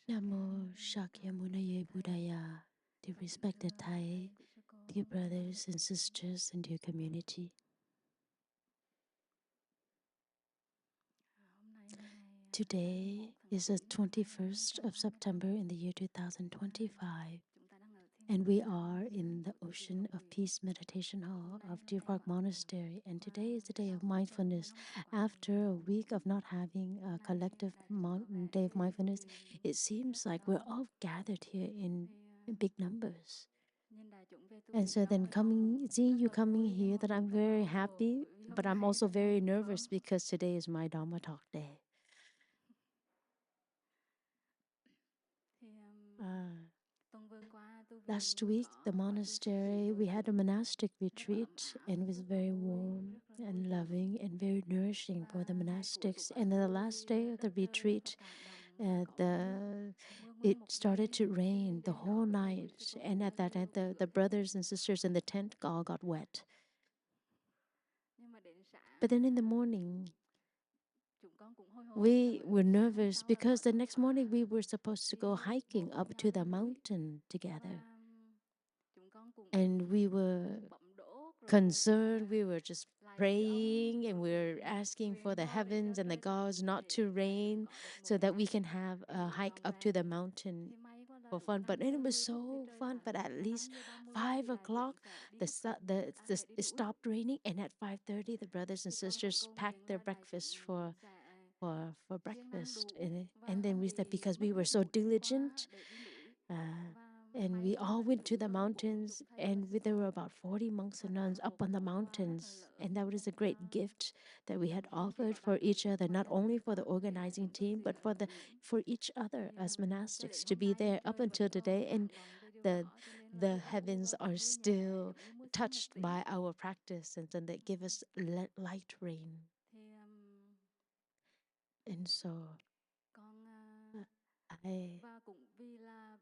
Namo Shakyamuni Buddhaya, dear respected Thai, dear brothers and sisters and dear community. Today is the 21st of September in the year 2025, and we are in the Ocean of Peace Meditation Hall of Deer Park Monastery. And today is the day of mindfulness. After a week of not having a collective day of mindfulness, it seems like we're all gathered here in big numbers. And so then seeing you coming here, that I'm very happy, but I'm also very nervous because today is my Dharma talk day. Last week, the monastery, we had a monastic retreat, and it was very warm and loving and very nourishing for the monastics. And then the last day of the retreat, it started to rain the whole night, and at that night, the brothers and sisters in the tent all got wet. But then in the morning, we were nervous because the next morning we were supposed to go hiking up to the mountain together. And we were concerned, we were just praying, and we were asking for the heavens and the gods not to rain so that we can have a hike up to the mountain for fun. But it was so fun. But at least 5 o'clock, it stopped raining, and at 5:30, the brothers and sisters packed their breakfast for breakfast. And then we said, because we were so diligent, and we all went to the mountains, and there were about 40 monks and nuns up on the mountains. And that was a great gift that we had offered for each other, not only for the organizing team, but for each other as monastics to be there up until today. And the heavens are still touched by our practice, and then they give us light rain. And so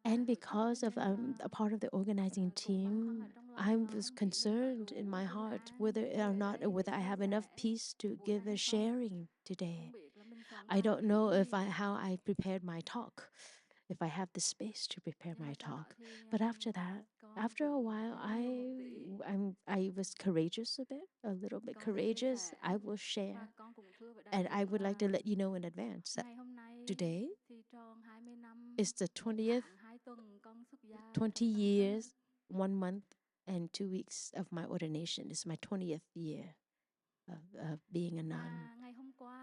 and because of a part of the organizing team, I was concerned in my heart whether I have enough peace to give a sharing today. I don't know how I prepared my talk, if I have the space to prepare my talk. But after that, after a while, I was courageous a little bit courageous. I will share, and I would like to let you know in advance that today is the 20 years, 1 month, and 2 weeks of my ordination. It's my 20th year of being a nun.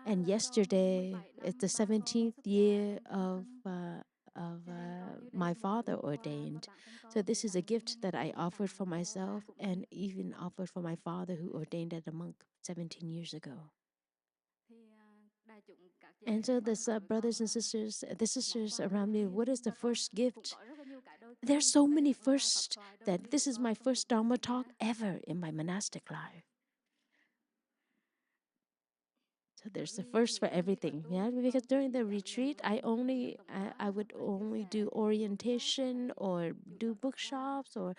And yesterday is the 17th year of my father ordained. So this is a gift that I offered for myself and even offered for my father, who ordained as a monk 17 years ago. And so the brothers and sisters, the sisters around me, what is the first gift? There's so many firsts that this is my first Dharma talk ever in my monastic life. So there's the first for everything, yeah. Because during the retreat, I would only do orientation or do bookshops or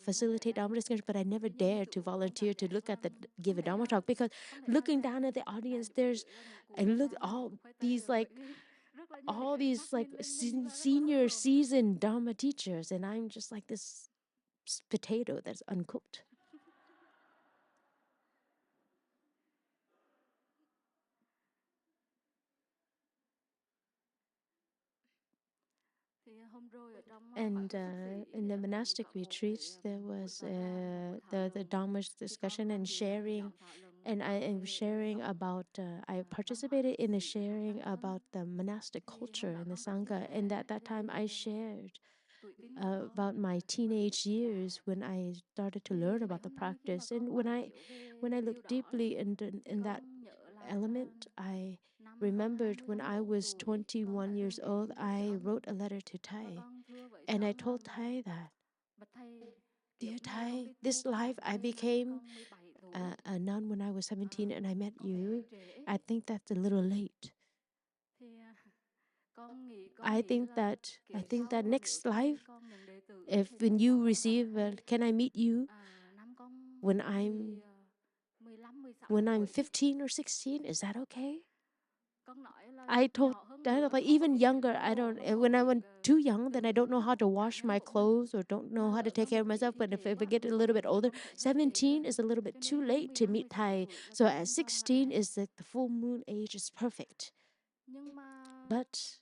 facilitate Dharma discussion, but I never dared to volunteer to give a Dharma talk, because looking down at the audience, I look all these like senior seasoned Dharma teachers, and I'm just like this potato that's uncooked. And in the monastic retreats, there was the Dharma discussion and sharing, and I am sharing about. I participated in the sharing about the monastic culture and the sangha, and at that time I shared about my teenage years when I started to learn about the practice, and when I looked deeply in that element, I remembered when I was 21 years old, I wrote a letter to Thai, and I told Thai that, dear Thai, this life I became a nun when I was 17 and I met you. I think that's a little late. I think that next life, if when you receive, can I meet you when I'm 15 or 16? Is that okay? I told Dad, like even younger, I don't. When I went too young, then I don't know how to wash my clothes or don't know how to take care of myself. But if I get a little bit older, 17 is a little bit too late to meet Thai. So at 16 is like the full moon age is perfect. But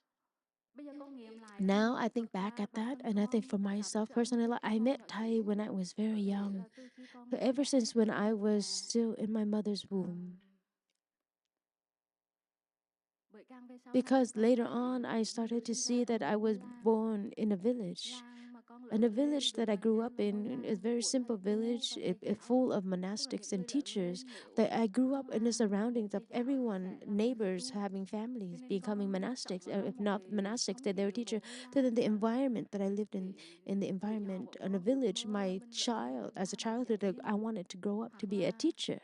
now I think back at that, and I think for myself personally, like, I met Thai when I was very young. So ever since when I was still in my mother's womb. Because later on, I started to see that I was born in a village. And the village that I grew up in is a very simple village, full of monastics and teachers. That I grew up in the surroundings of everyone, neighbors having families, becoming monastics. If not monastics, then they were teachers. So then the environment that I lived in the environment in a village, as a childhood, I wanted to grow up to be a teacher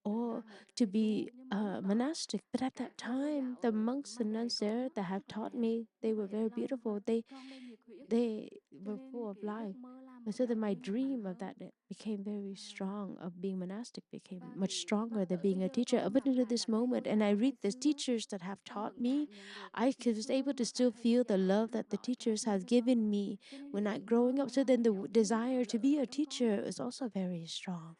or to be monastic. But at that time, the monks and nuns there that have taught me, they were very beautiful. They were full of life. And so then my dream of that became very strong, of being monastic became much stronger than being a teacher. Up until this moment, and I read the teachers that have taught me, was able to still feel the love that the teachers have given me when I growing up. So then the desire to be a teacher is also very strong.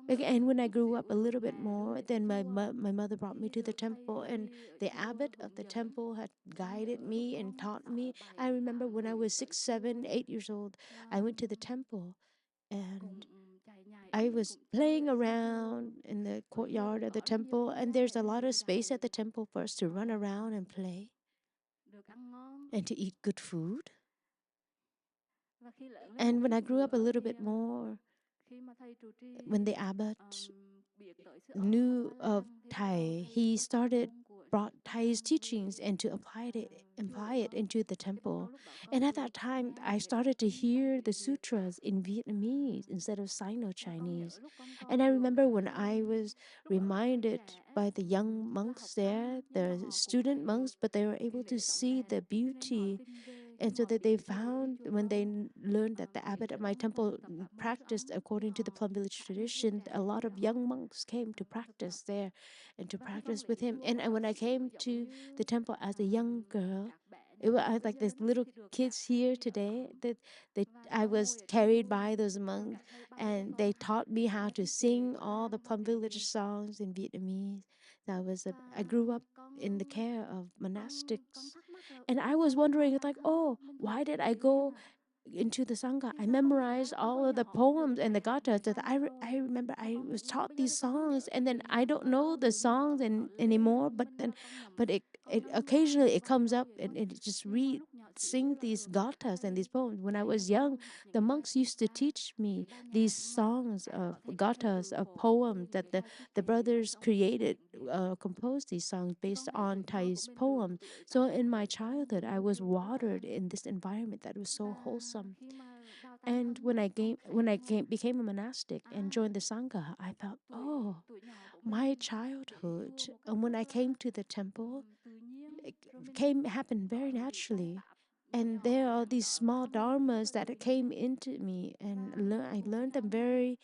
And when I grew up a little bit more, then my mother brought me to the temple, and the abbot of the temple had guided me and taught me. I remember when I was 6, 7, 8 years old, I went to the temple, and I was playing around in the courtyard of the temple, and there's a lot of space at the temple for us to run around and play and to eat good food. And when I grew up a little bit more, when the abbot knew of Thai, he started brought Thai's teachings and to apply it into the temple. And at that time, I started to hear the sutras in Vietnamese instead of Sino-Chinese. And I remember when I was reminded by the young monks there, the student monks, but they were able to see the beauty, and so that they found when they learned that the abbot at my temple practiced according to the Plum Village tradition, a lot of young monks came to practice there and to practice with him. And when I came to the temple as a young girl, I had like this little kids here today that I was carried by those monks, and they taught me how to sing all the Plum Village songs in Vietnamese. I grew up in the care of monastics, and I was wondering, like, oh, why did I go into the Sangha? I memorized all of the poems and the gathas. That I remember I was taught these songs, and then I don't know the songs anymore. But it occasionally it comes up, and it just sing these gathas and these poems. When I was young, the monks used to teach me these songs of gathas, of poems that the brothers composed these songs based on Thai's poems. So in my childhood, I was watered in this environment that was so wholesome. And when I became a monastic and joined the sangha, I felt, oh, my childhood. And when I came to the temple, it happened very naturally. And there are these small dharmas that came into me, and I learned them very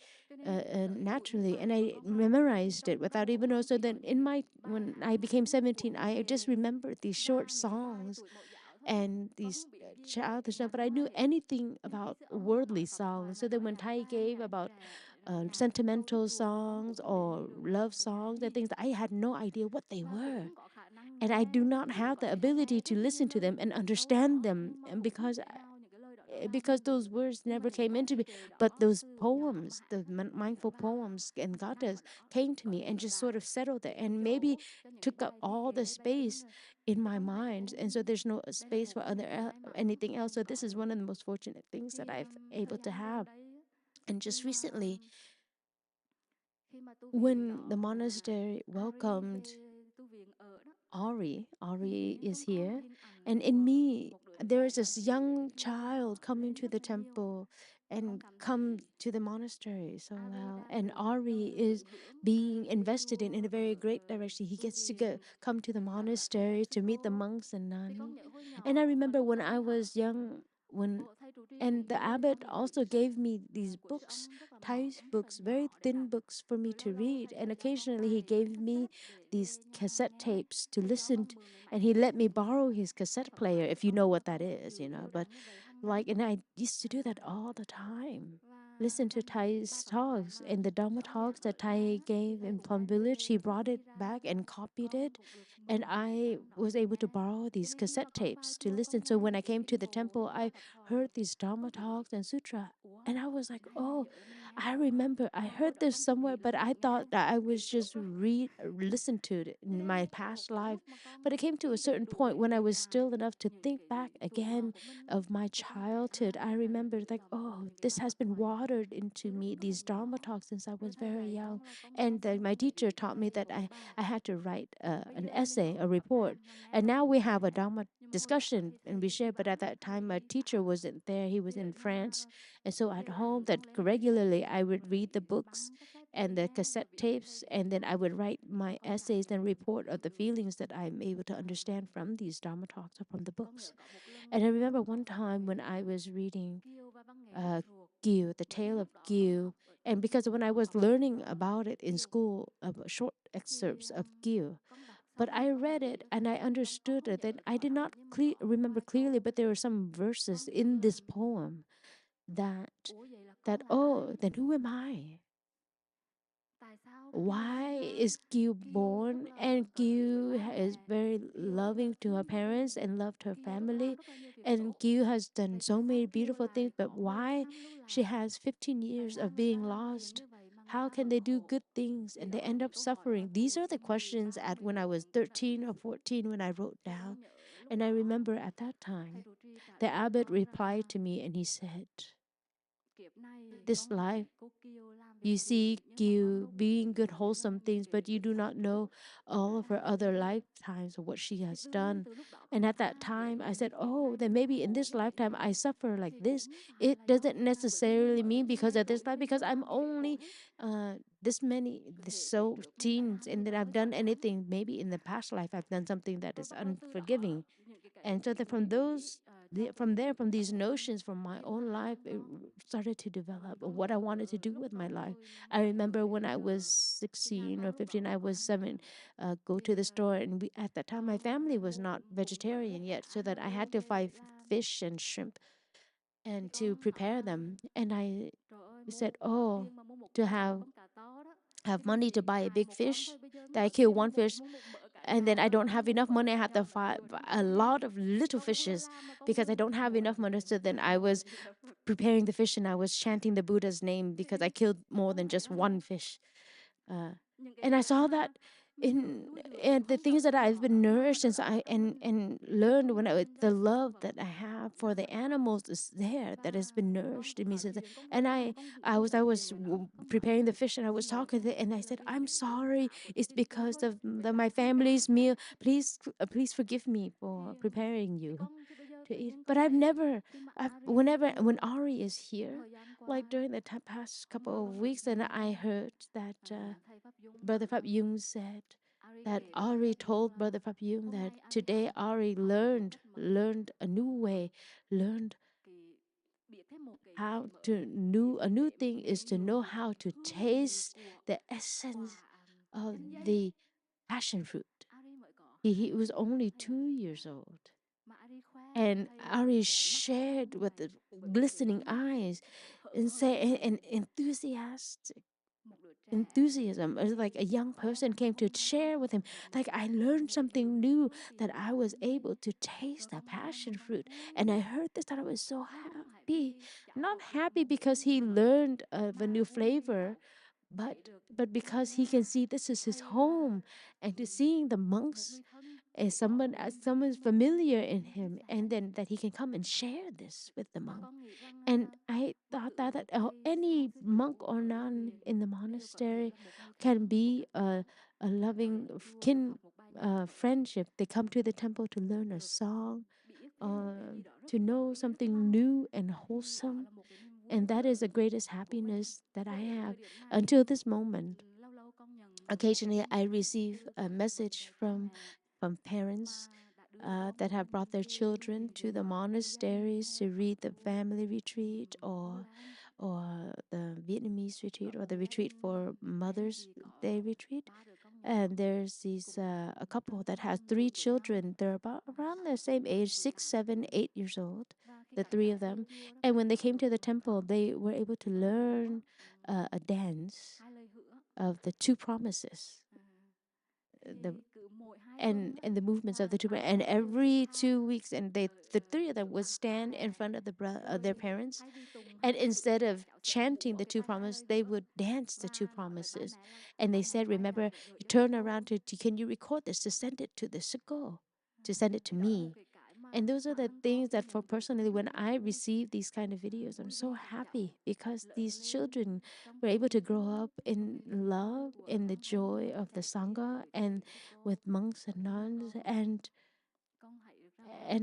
naturally, and I memorized it without even know. So then, when I became 17, I just remembered these short songs and these childish stuff, but I knew anything about worldly songs. So then, when Tai gave about sentimental songs or love songs and things, I had no idea what they were, and I do not have the ability to listen to them and understand them, and because those words never came into me, but those poems, the mindful poems and gathas came to me and just sort of settled there, and maybe took up all the space in my mind, and so there's no space for anything else. So this is one of the most fortunate things that I've able to have. And just recently, when the monastery welcomed Ari is here. And in me, there is this young child coming to the temple and come to the monastery so well. And Ari is being invested in a very great direction. He gets to come to the monastery to meet the monks and nuns. And I remember when I was young, when and the abbot also gave me these books, Thai books, very thin books for me to read. And occasionally he gave me these cassette tapes to listen to, and he let me borrow his cassette player, if you know what that is, you know. But like, and I used to do that all the time. Listen to Thai's talks and the Dharma talks that Thai gave in Plum Village. He brought it back and copied it, and I was able to borrow these cassette tapes to listen. So when I came to the temple, I heard these Dharma talks and sutra, and I was like, oh, I remember I heard this somewhere, but I thought that I was just listen to it in my past life. But it came to a certain point when I was still enough to think back again of my childhood. I remember like, oh, this has been watered into me, these Dharma talks since I was very young. And then my teacher taught me that I had to write an essay, a report. And now we have a Dharma discussion and we share, but at that time my teacher wasn't there. He was in France. And so at home that regularly I would read the books and the cassette tapes, and then I would write my essays and report of the feelings that I'm able to understand from these Dharma talks or from the books. And I remember one time when I was reading Gyu, the tale of Gyu, and because when I was learning about it in school, short excerpts of Gyu, but I read it and I understood it. Then I did not remember clearly, but there were some verses in this poem that oh, then who am I? Why is Gyu born? And Gyu is very loving to her parents and loved her family. And Gyu has done so many beautiful things, but why she has 15 years of being lost? How can they do good things and they end up suffering? These are the questions at when I was 13 or 14 when I wrote down. And I remember at that time, the abbot replied to me and he said, this life you see you being good, wholesome things, but you do not know all of her other lifetimes of what she has done. And at that time, I said, oh, then maybe in this lifetime I suffer like this. It doesn't necessarily mean because of this life, because I'm only this many, this so teens, and that I've done anything. Maybe in the past life, I've done something that is unforgiving. And so that from those from there, from these notions from my own life, it started to develop what I wanted to do with my life. I remember when I was 16 or 15, I was 7, go to the store, and at that time my family was not vegetarian yet, so that I had to buy fish and shrimp and to prepare them. And I said, oh, to have money to buy a big fish, that I kill one fish, and then I don't have enough money. I have to buy a lot of little fishes because I don't have enough money. So then I was preparing the fish and I was chanting the Buddha's name because I killed more than just one fish. Uh, and I saw that in and the things that I've been nourished since and learned when the love that I have for the animals is there, that has been nourished in me since. And I was preparing the fish and I was talking to it and I said, I'm sorry, it's because of my family's meal. Please forgive me for preparing you to eat. But whenever when Ari is here, like during the past couple of weeks, and I heard that Brother Pháp Yung said that Ari told Brother Pháp Yung that today Ari learned a new way, learned how to new a new thing is to know how to taste the essence of the passion fruit. He was only 2 years old. And Ari shared with the glistening eyes and say and enthusiastic enthusiasm. It was like a young person came to share with him, like, I learned something new, that I was able to taste that passion fruit. And I heard this that I was so happy, not happy because he learned of a new flavor, but because he can see this is his home, and to seeing the monks as someone's familiar in him, and then that he can come and share this with the monk. And I thought that any monk or nun in the monastery can be a loving friendship. They come to the temple to learn a song, to know something new and wholesome. And that is the greatest happiness that I have until this moment. Occasionally, I receive a message from parents that have brought their children to the monasteries to read the family retreat, or the Vietnamese retreat, or the retreat for Mother's Day retreat. And there's these a couple that has three children. They're about around the same age, 6, 7, 8 years old, the three of them. And when they came to the temple, they were able to learn a dance of the two promises, the and the movements of the two. And every 2 weeks, and the three of them would stand in front of their parents, and instead of chanting the two promises, they would dance the two promises. And they said, remember, you turn around can you record this to send it to the school, to send it to me? And those are the things that, for personally, when I receive these kind of videos, I'm so happy because these children were able to grow up in love, in the joy of the Sangha, and with monks and nuns. And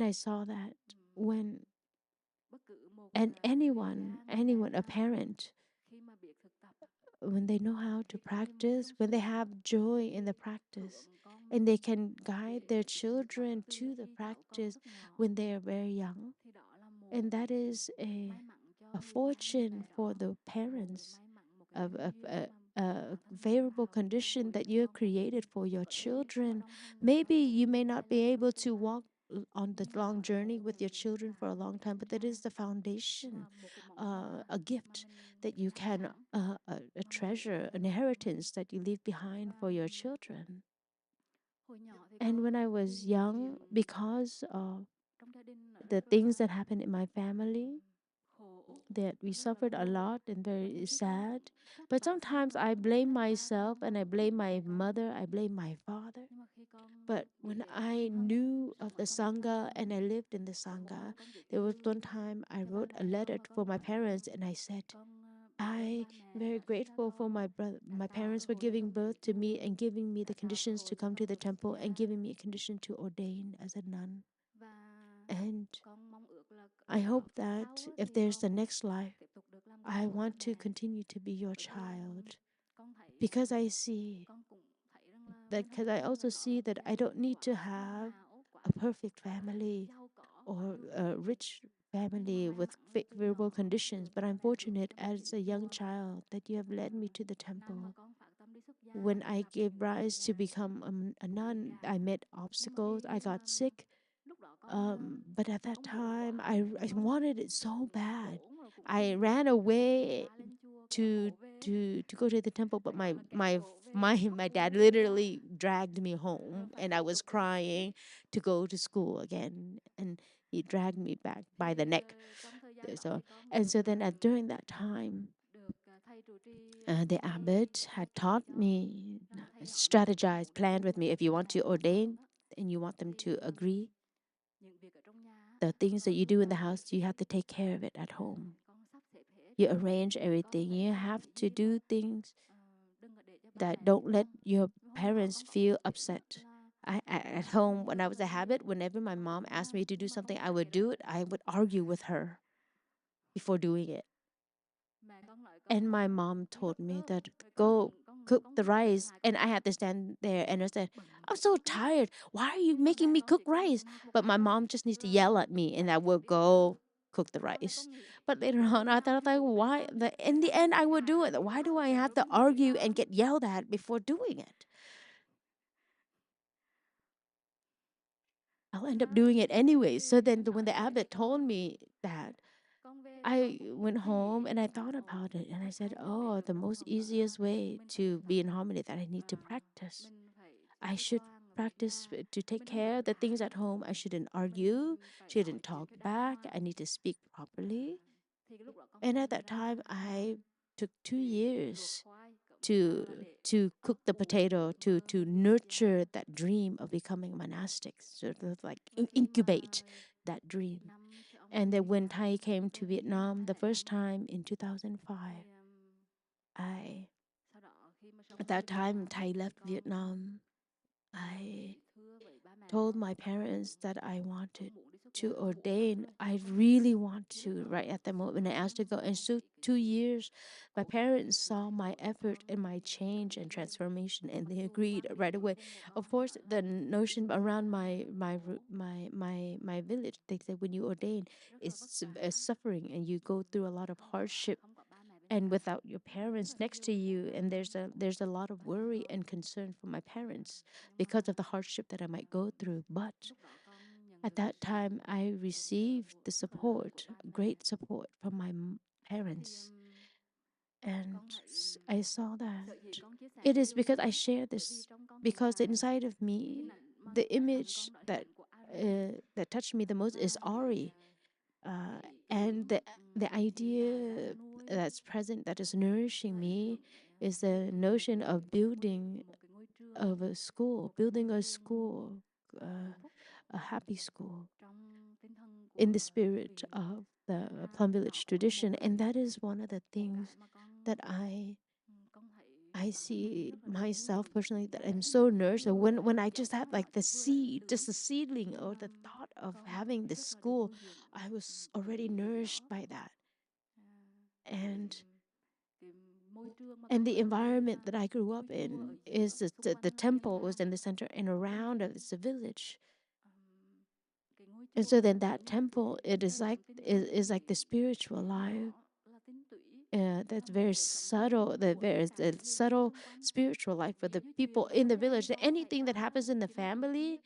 I saw that when, and anyone, a parent, when they know how to practice, when they have joy in the practice, and they can guide their children to the practice when they are very young, and that is a fortune for the parents, of a favorable condition that you have created for your children. Maybe you may not be able to walk on the long journey with your children for a long time, but that is the foundation, a gift that you can, a treasure, an inheritance that you leave behind for your children. And when I was young, because of the things that happened in my family, that we suffered a lot and very sad. But sometimes I blame myself, and I blame my mother, I blame my father. But when I knew of the Sangha and I lived in the Sangha, there was one time I wrote a letter for my parents, and I said, I am very grateful for my parents for giving birth to me and giving me the conditions to come to the temple and giving me a condition to ordain as a nun. And I hope that if there's the next life, I want to continue to be your child, because I see that, because I also see that I don't need to have a perfect family or a rich family with favorable conditions, but I'm fortunate as a young child that you have led me to the temple. When I gave rise to become a nun, I met obstacles. I got sick. But at that time, I wanted it so bad. I ran away to to go to the temple, but my dad literally dragged me home, and I was crying to go to school again, and he dragged me back by the neck. So then during that time, the abbot had taught me, strategized, planned with me. If you want to ordain and you want them to agree, the things that you do in the house, you have to take care of it at home. You arrange everything. You have to do things that don't let your parents feel upset. At home, when I was a habit, whenever my mom asked me to do something, I would do it. I would argue with her before doing it. And my mom told me that go cook the rice, and I had to stand there and I said, I'm so tired. Why are you making me cook rice? But my mom just needs to yell at me, and I will go cook the rice. But later on, I thought, like, why? In the end, I would do it. Why do I have to argue and get yelled at before doing it? I'll end up doing it anyway. So then, when the abbot told me that, I went home and I thought about it, and I said, oh, the most easiest way to be in harmony, that I need to practice. I should practice to take care of the things at home. I shouldn't argue, shouldn't talk back. I need to speak properly. And at that time, I took 2 years to cook the potato, to nurture that dream of becoming monastic, sort of like incubate that dream. And then when Thai came to Vietnam the first time in 2005, I at that time Thai left Vietnam. I told my parents that I wanted to ordain. I really want to right at the moment. I asked to go. And so 2 years, my parents saw my effort and my change and transformation, and they agreed right away. Of course, the notion around my village, they said when you ordain, it's a suffering, and you go through a lot of hardship, and without your parents next to you, and there's a lot of worry and concern for my parents because of the hardship that I might go through. But at that time, I received the support, great support from my parents, and I saw that it is because I share this, because inside of me, the image that touched me the most is Ari, uh, and the idea that's present, that is nourishing me, is the notion of building a school, uh, a happy school in the spirit of the Plum Village tradition. And that is one of the things that I see myself personally, that I'm so nourished. And when I just had like the seed, just the seedling or the thought of having this school, I was already nourished by that. And the environment that I grew up in is the temple was in the center, and around it is a village. And so then that temple, it is like the spiritual life. That's very subtle. The subtle spiritual life for the people in the village. That anything that happens in the family,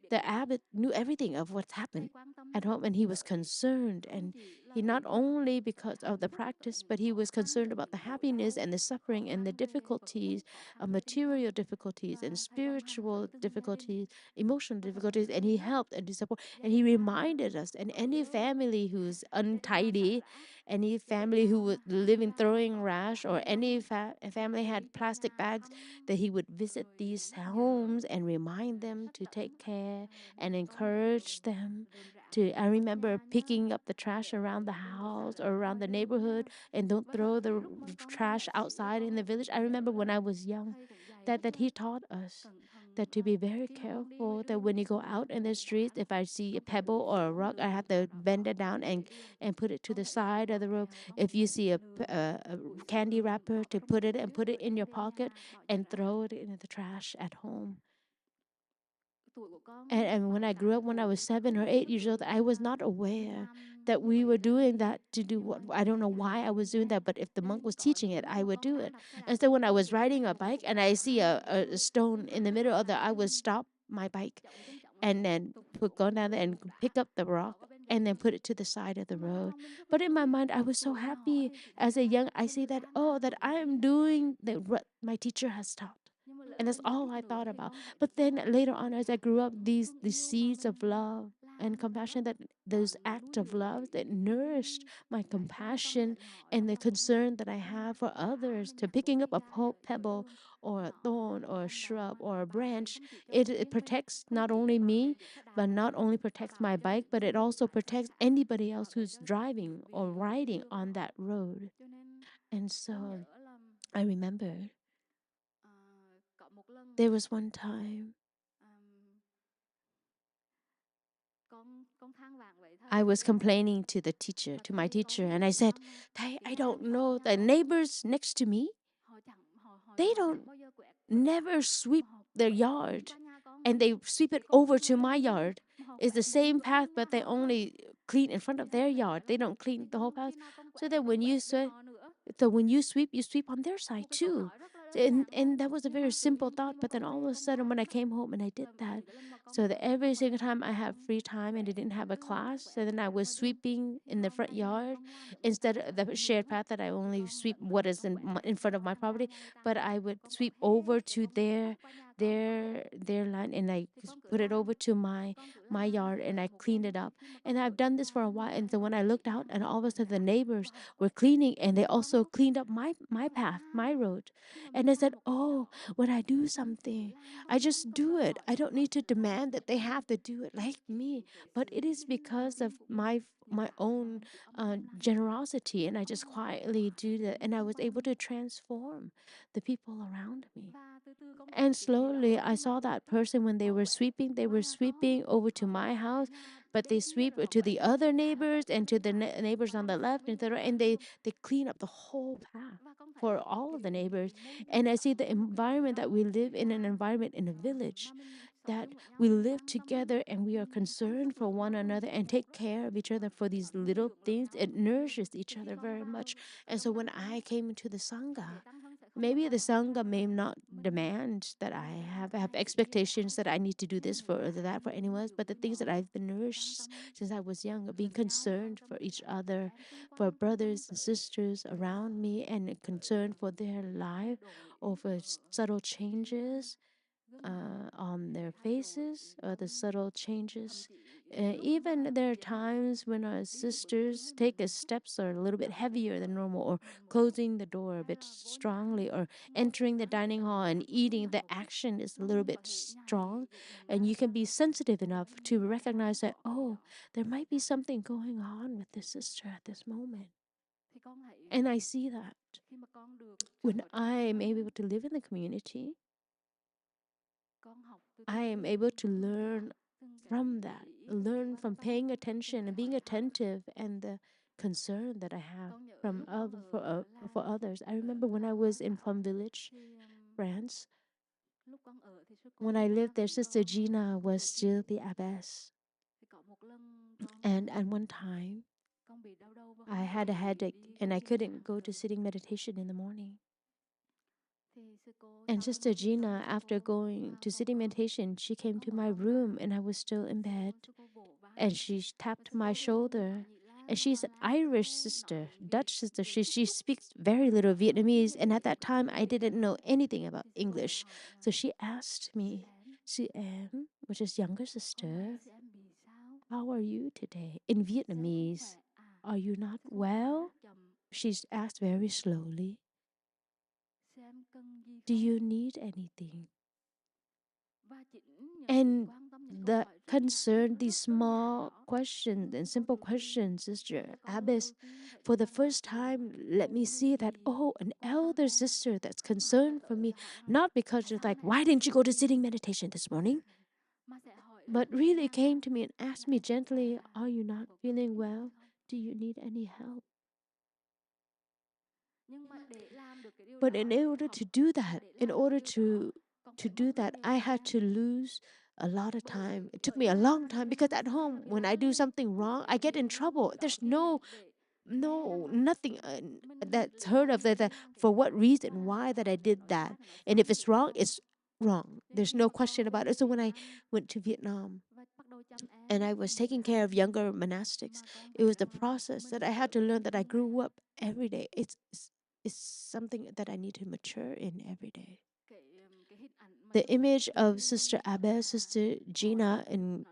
the abbot knew everything of what's happened at home, and he was concerned. And he not only because of the practice, but he was concerned about the happiness and the suffering and the difficulties, material difficulties and spiritual difficulties, emotional difficulties. And he helped and he supported, and he reminded us. And any family who's untidy, any family who would live in throwing rash, or any family had plastic bags, that he would visit these homes and remind them to take care and encourage them to. I remember picking up the trash around the house or around the neighborhood, and don't throw the trash outside in the village. I remember when I was young that he taught us that to be very careful, that when you go out in the streets, if I see a pebble or a rock, I have to bend it down and put it to the side of the road. If you see a candy wrapper, to put it in your pocket and throw it in the trash at home. And when I grew up, when I was 7 or 8 years old, I was not aware that we were doing that to do what. I don't know why I was doing that, but if the monk was teaching it, I would do it. And so when I was riding a bike and I see a stone in the middle of the, I would stop my bike and then go down there and pick up the rock and then put it to the side of the road. But in my mind, I was so happy as a young. I see that, oh, that I am doing what my teacher has taught. And that's all I thought about. But then later on, as I grew up, these seeds of love and compassion, that those acts of love that nourished my compassion and the concern that I have for others, to picking up a pebble or a thorn or a shrub or a branch, it protects not only me, but not only protects my bike, but it also protects anybody else who's driving or riding on that road. And so I remember there was one time I was complaining to the teacher, to my teacher, and I said, I don't know, the neighbors next to me, they don't never sweep their yard, and they sweep it over to my yard. It's the same path, but they only clean in front of their yard. They don't clean the whole path. So that when you sweep on their side too. And that was a very simple thought, but then all of a sudden when I came home and I did that, so that every single time I have free time and I didn't have a class, so then I was sweeping in the front yard instead of the shared path, that I only sweep what is in front of my property, but I would sweep over to their line, and I put it over to my yard, and I cleaned it up. And I've done this for a while, and so when I looked out, and all of a sudden the neighbors were cleaning, and they also cleaned up my path, my road. And I said, oh, when I do something, I just do it. I don't need to demand that they have to do it like me. But it is because of my own generosity, and I just quietly do that, and I was able to transform the people around me. And slowly, I saw that person when they were sweeping over to my house, but they sweep to the other neighbors and to the neighbors on the left and to the right, and they clean up the whole path for all of the neighbors. And I see the environment that we live in, an environment in a village, that we live together and we are concerned for one another and take care of each other for these little things. It nourishes each other very much. And so when I came into the Sangha, maybe the Sangha may not demand that I have expectations that I need to do this for or that for anyone else, but the things that I've been nourished since I was young, being concerned for each other, for brothers and sisters around me, and concerned for their life, or for subtle changes on their faces, or the subtle changes. Even there are times when our sisters take a steps are a little bit heavier than normal, or closing the door a bit strongly, or entering the dining hall and eating. The action is a little bit strong, and you can be sensitive enough to recognize that, oh, there might be something going on with this sister at this moment. And I see that when I am able to live in the community, I am able to learn from that, learn from paying attention and being attentive, and the concern that I have from for others. I remember when I was in Plum Village, France, when I lived there, Sister Gina was still the abbess. And at one time, I had a headache and I couldn't go to sitting meditation in the morning. And Sister Gina, after going to sitting meditation, she came to my room and I was still in bed. And she tapped my shoulder. And she's an Irish sister, Dutch sister. She speaks very little Vietnamese. And at that time, I didn't know anything about English. So she asked me, "Chị em," which is younger sister, "how are you today?" In Vietnamese, "Are you not well?" She's asked very slowly, "Do you need anything?" And the concern, these small questions and simple questions, Sister Abbess, for the first time, let me see that, oh, an elder sister that's concerned for me, not because she's like, why didn't you go to sitting meditation this morning? But really came to me and asked me gently, are you not feeling well? Do you need any help? But in order to do that, I had to lose a lot of time. It took me a long time because at home, when I do something wrong, I get in trouble. There's nothing that's heard of that for what reason, why that I did that, and if it's wrong, it's wrong. There's no question about it. So when I went to Vietnam and I was taking care of younger monastics, it was the process that I had to learn, that I grew up every day. It's something that I need to mature in every day. The image of Sister Abbess, Sister Gina in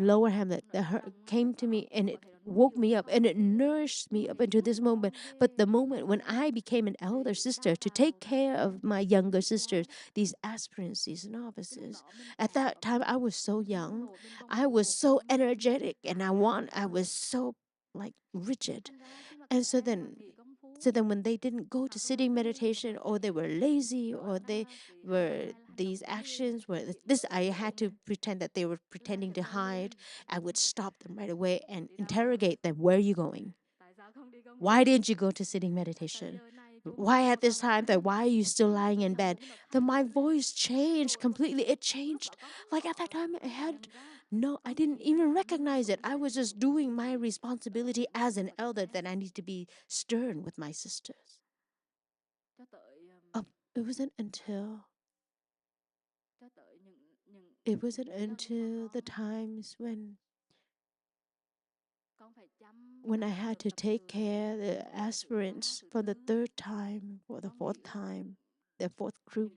Lower Hamlet, that her came to me and it woke me up and it nourished me up into this moment. But the moment when I became an elder sister to take care of my younger sisters, these aspirants, these novices, at that time I was so young, I was so energetic, and I was so like rigid. And so then when they didn't go to sitting meditation, or they were lazy, or they were these actions where this, I had to pretend that they were pretending to hide. I would stop them right away and interrogate them. Where are you going? Why didn't you go to sitting meditation? Why at this time? That why are you still lying in bed? Then my voice changed completely. It changed. Like at that time, I didn't even recognize it. I was just doing my responsibility as an elder. Then I need to be stern with my sisters. Uh, it wasn't until the times when I had to take care of the aspirants for the third time or the fourth time, the fourth group.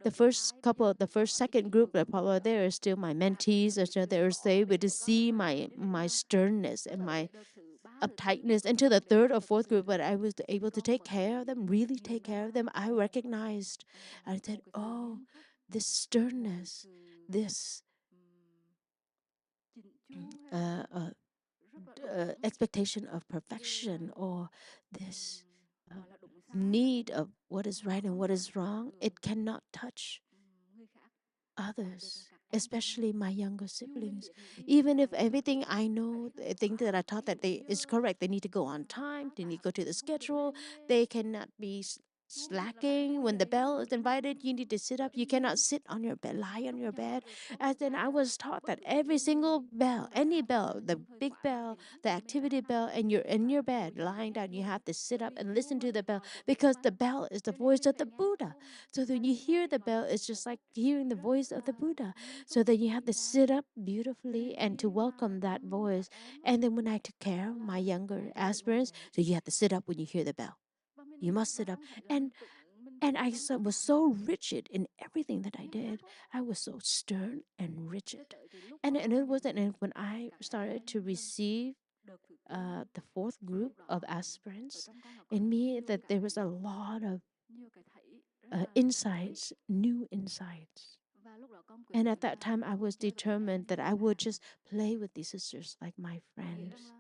The first, second group that probably there is still my mentees, are still there, able to see my sternness and my uptightness. Into the third or fourth group, but I was able to take care of them, really take care of them. I recognized, I said, oh, this sternness, this expectation of perfection, or this uh, need of what is right and what is wrong, it cannot touch others, especially my younger siblings. Even if everything I know, the thing that I thought that they is correct, they need to go on time, they need to go to the schedule, they cannot be slacking. When the bell is invited, you need to sit up. You cannot sit on your bed, lie on your bed. As then I was taught that every single bell, any bell, the big bell, the activity bell, and you're in your bed lying down, you have to sit up and listen to the bell, because the bell is the voice of the Buddha. So when you hear the bell, it's just like hearing the voice of the Buddha. So then you have to sit up beautifully and to welcome that voice. And then when I took care of my younger aspirants, so you have to sit up when you hear the bell. You must sit up. And was so rigid in everything that I did. I was so stern and rigid. And it wasn't and when I started to receive the fourth group of aspirants in me, that there was a lot of insights, new insights. And at that time, I was determined that I would just play with these sisters like my friends.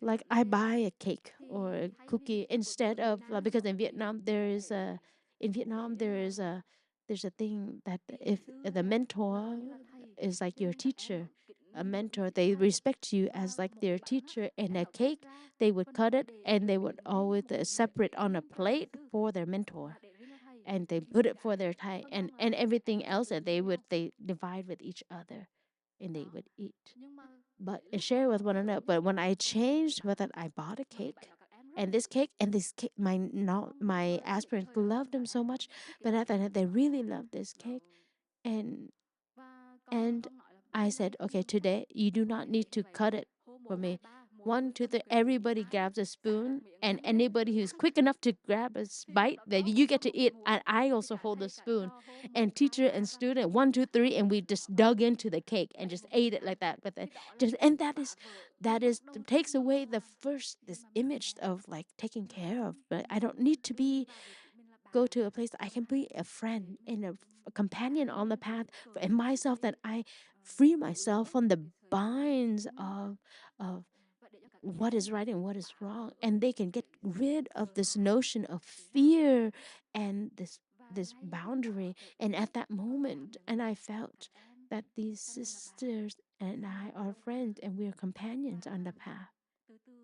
Like I buy a cake or a cookie instead of because in Vietnam there's a thing that if the mentor is like your teacher, a mentor, they respect you as like their teacher. And a cake, they would cut it and they would always separate on a plate for their mentor, and they put it for their Thai, and everything else that they divide with each other, and they would eat, but and share with one another. But when I changed with that, I bought a cake, and this cake, my aspirants loved them so much, but at that they really loved this cake, and and I said, okay, today you do not need to cut it for me. One, two, three, everybody grabs a spoon, and anybody who's quick enough to grab a bite, that you get to eat. And I also hold the spoon. And teacher and student, one, two, three, and we just dug into the cake and just ate it like that. But then just and that is takes away the first this image of like taking care of. But I don't need to be go to a place I can be a friend and a companion on the path and myself, that I free myself from the binds of what is right and what is wrong, and they can get rid of this notion of fear and this boundary. And at that moment, and I felt that these sisters and I are friends and we are companions on the path.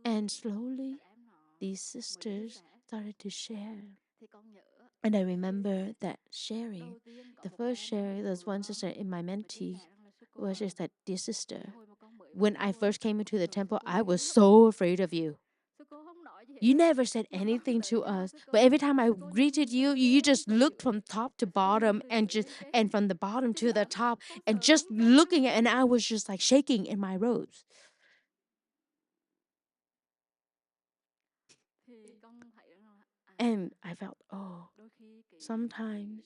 And slowly these sisters started to share, and I remember that sharing, the first share, there's one sister in my mentee was just that, dear sister, when I first came into the temple, I was so afraid of you. You never said anything to us, but every time I greeted you, you just looked from top to bottom and from the bottom to the top and just looking at, and I was just like shaking in my robes. And I felt, oh, sometimes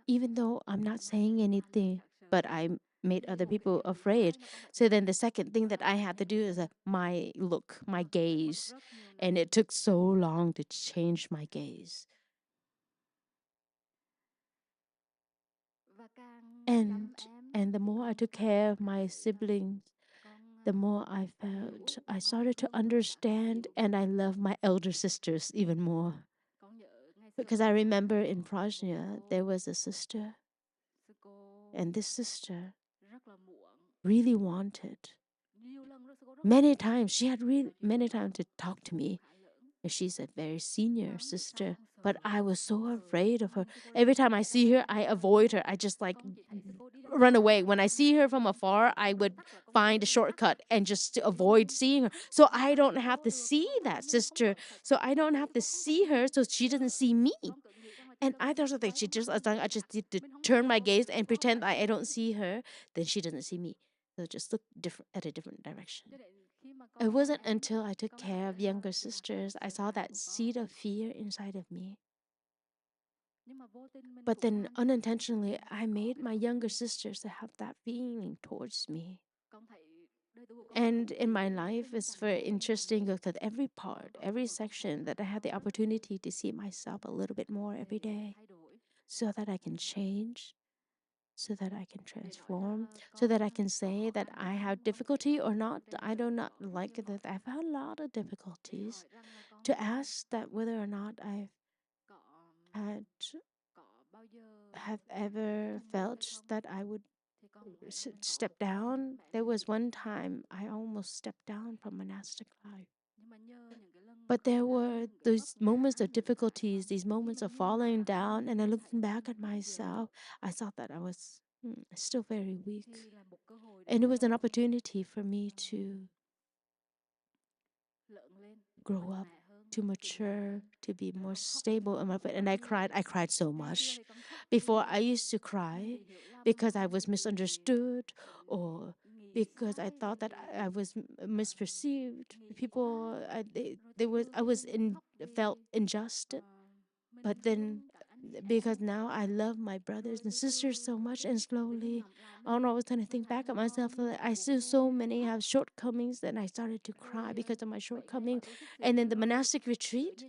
even though I'm not saying anything, but I made other people afraid. So then the second thing that I had to do is my look, my gaze. And it took so long to change my gaze. And and the more I took care of my siblings, the more I felt I started to understand, and I love my elder sisters even more. Because I remember in Prajna there was a sister, and this sister really wanted many times. She had really many times to talk to me. And she's a very senior sister, but I was so afraid of her. Every time I see her, I avoid her. I just like run away. When I see her from afar, I would find a shortcut and just to avoid seeing her. So I don't have to see that sister. So I don't have to see her so she doesn't see me. And I thought that she just, as long as I just need to turn my gaze and pretend I don't see her, then she doesn't see me. So just look different at a different direction. It wasn't until I took care of younger sisters I saw that seed of fear inside of me. But then unintentionally, I made my younger sisters to have that feeling towards me. And in my life, it's very interesting because every part, every section that I had the opportunity to see myself a little bit more every day so that I can change, so that I can transform, so that I can say that I have difficulty or not. I do not like that I've had a lot of difficulties. To ask that whether or not I've had have ever felt that I would step down. There was one time I almost stepped down from monastic life. But there were those moments of difficulties, these moments of falling down, and then looking back at myself, I thought that I was still very weak. And it was an opportunity for me to grow up, to mature, to be more stable in my faith. And I cried. I cried so much. Before, I used to cry because I was misunderstood or because I thought that I was misperceived. People, I was felt unjust. But then, because now I love my brothers and sisters so much, and slowly, I don't know, I was trying to think back at myself that I still so many have shortcomings, and I started to cry because of my shortcomings. And in the monastic retreat,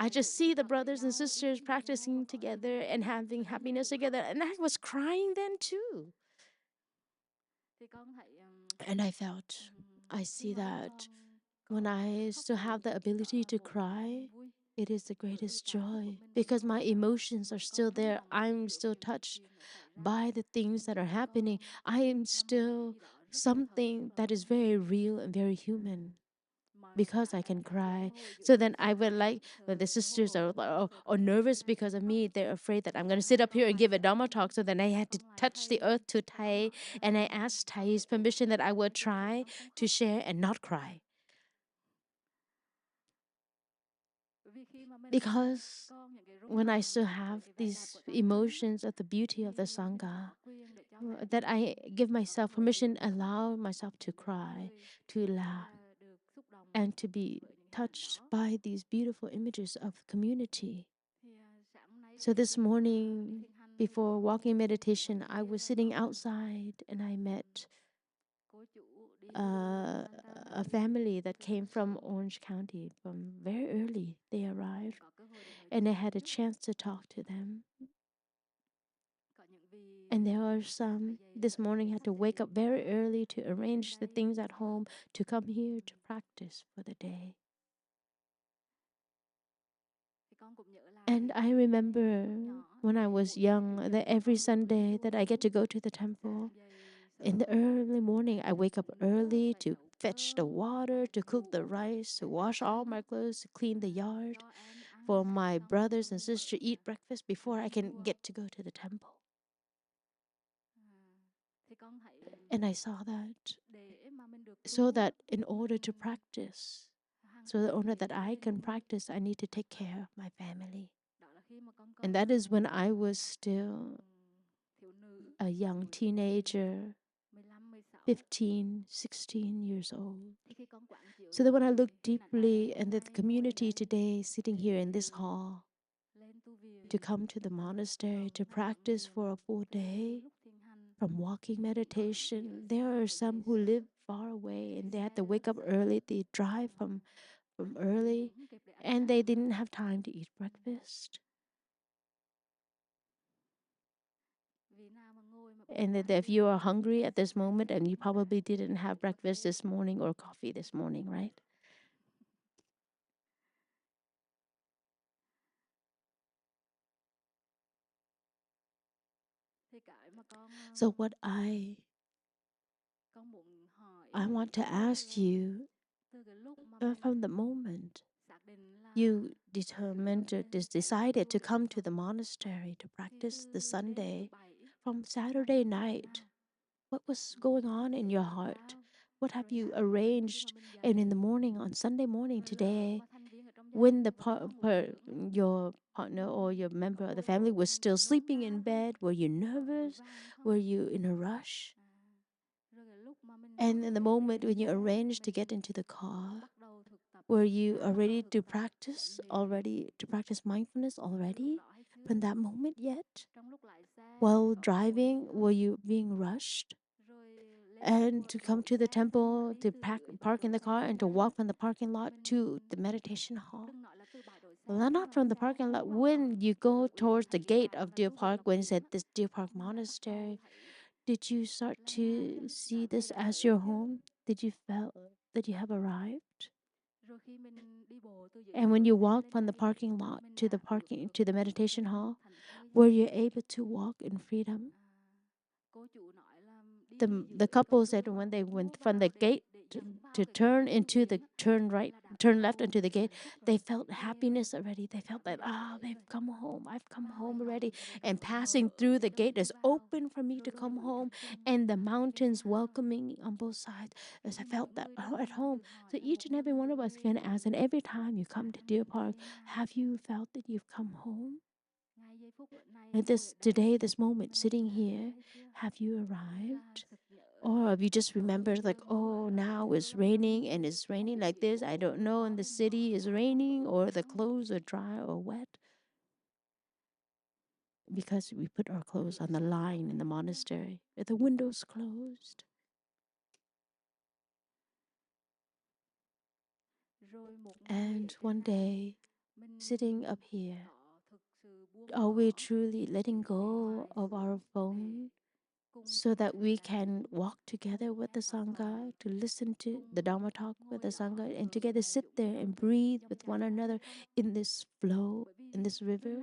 I just see the brothers and sisters practicing together and having happiness together, and I was crying then too. And I felt, I see that when I still have the ability to cry, it is the greatest joy because my emotions are still there. I'm still touched by the things that are happening. I am still something that is very real and very human because I can cry. So then I would like when the sisters are or nervous because of me, they're afraid that I'm going to sit up here and give a Dharma talk. So then I had to touch the earth to Thầy, and I asked Thei's permission that I would try to share and not cry. Because when I still have these emotions of the beauty of the Sangha, that I give myself permission, allow myself to cry, to laugh, and to be touched by these beautiful images of community. So this morning, before walking meditation, I was sitting outside and I met a family that came from Orange County from very early. They arrived and I had a chance to talk to them. And there are some this morning had to wake up very early to arrange the things at home to come here to practice for the day. And I remember when I was young that every Sunday that I get to go to the temple, in the early morning I wake up early to fetch the water, to cook the rice, to wash all my clothes, to clean the yard, for my brothers and sisters to eat breakfast before I can get to go to the temple. And I saw that so that in order to practice, so in order that I can practice, I need to take care of my family. And that is when I was still a young teenager, 15, 16 years old. So that when I look deeply and the community today sitting here in this hall to come to the monastery to practice for a full day from walking meditation, there are some who live far away and they had to wake up early. They drive from early and they didn't have time to eat breakfast. And that if you are hungry at this moment and you probably didn't have breakfast this morning or coffee this morning, right? So what I want to ask you, from the moment you determined to decided to come to the monastery to practice the Sunday, from Saturday night, what was going on in your heart? What have you arranged? And in the morning, on Sunday morning today, when your partner or your member of the family was still sleeping in bed, were you nervous? Were you in a rush? And in the moment when you arranged to get into the car, were you ready to practice already, to practice mindfulness already from that moment yet? While driving, were you being rushed? And to come to the temple, to park in the car, and to walk from the parking lot to the meditation hall? Well, not from the parking lot. When you go towards the gate of Deer Park, when it said this Deer Park Monastery, did you start to see this as your home? Did you feel that you have arrived? And when you walk from the parking lot to the meditation hall, were you able to walk in freedom? The couple said when they went from the gate to turn into the turn left into the gate, they felt happiness already. They felt like, they've come home. I've come home already. And passing through the gate is open for me to come home, and the mountains welcoming me on both sides. As I felt that at home. So each and every one of us can ask, and every time you come to Deer Park, have you felt that you've come home? At this today, this moment, sitting here, have you arrived? Or have you just remembered, like, oh, now it's raining and it's raining like this? I don't know. And the city is raining, or the clothes are dry or wet because we put our clothes on the line in the monastery. Are the windows closed? And one day, sitting up here, are we truly letting go of our phone so that we can walk together with the Sangha, to listen to the Dharma talk with the Sangha, and together sit there and breathe with one another in this flow, in this river?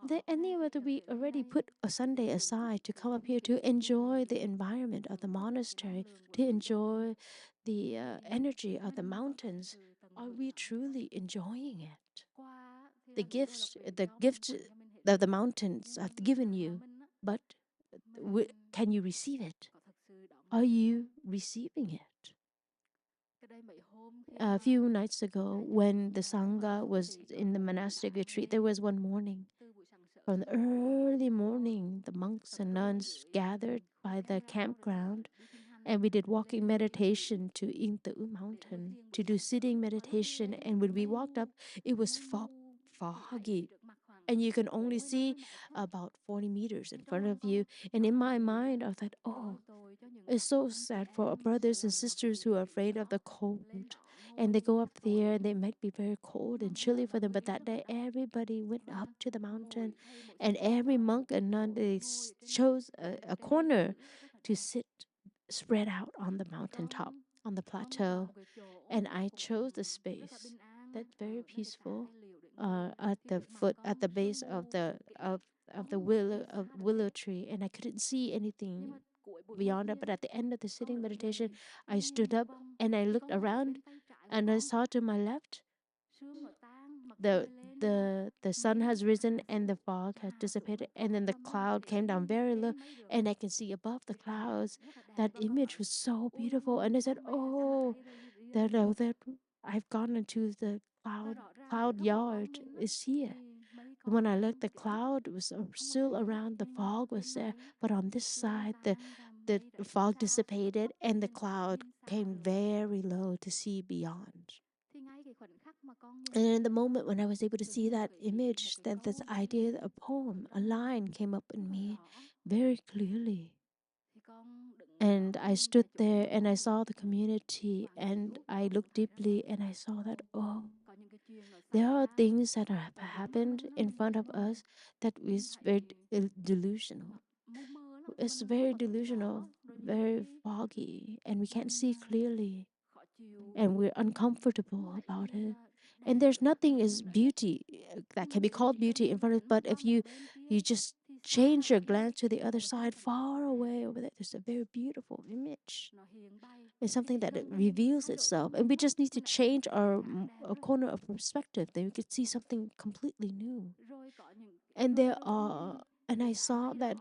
And then whether we already put a Sunday aside to come up here to enjoy the environment of the monastery, to enjoy the energy of the mountains, are we truly enjoying it? The gifts that the mountains have given you, but can you receive it? Are you receiving it? A few nights ago, when the Sangha was in the monastic retreat, there was one morning. From the early morning, the monks and nuns gathered by the campground, and we did walking meditation to Yin mountain to do sitting meditation. And when we walked up, it was foggy, and you can only see about 40 meters in front of you. And in my mind, I thought, oh, it's so sad for our brothers and sisters who are afraid of the cold. And they go up there and they might be very cold and chilly for them. But that day, everybody went up to the mountain, and every monk and nun, they chose a corner to sit spread out on the mountaintop, on the plateau. And I chose a space that's very peaceful, at the foot, at the base of the willow tree, and I couldn't see anything beyond it. But at the end of the sitting meditation, I stood up and I looked around, and I saw to my left the the sun has risen and the fog has dissipated, and then the cloud came down very low, and I can see above the clouds. That image was so beautiful, and I said, oh, that I've gone into the cloud yard is here. When I looked, the cloud was still around, the fog was there, but on this side, the fog dissipated and the cloud came very low to see beyond. And in the moment when I was able to see that image, that this idea, a poem, a line came up in me very clearly. And I stood there and I saw the community, and I looked deeply and I saw that, oh, there are things that have happened in front of us that is very delusional. It's very delusional, very foggy, and we can't see clearly, and we're uncomfortable about it. And there's nothing is beauty that can be called beauty in front of, but if you just change your glance to the other side, far away over there, there's a very beautiful image. It's something that it reveals itself, and we just need to change our a corner of perspective. Then we could see something completely new. And there are, and I saw that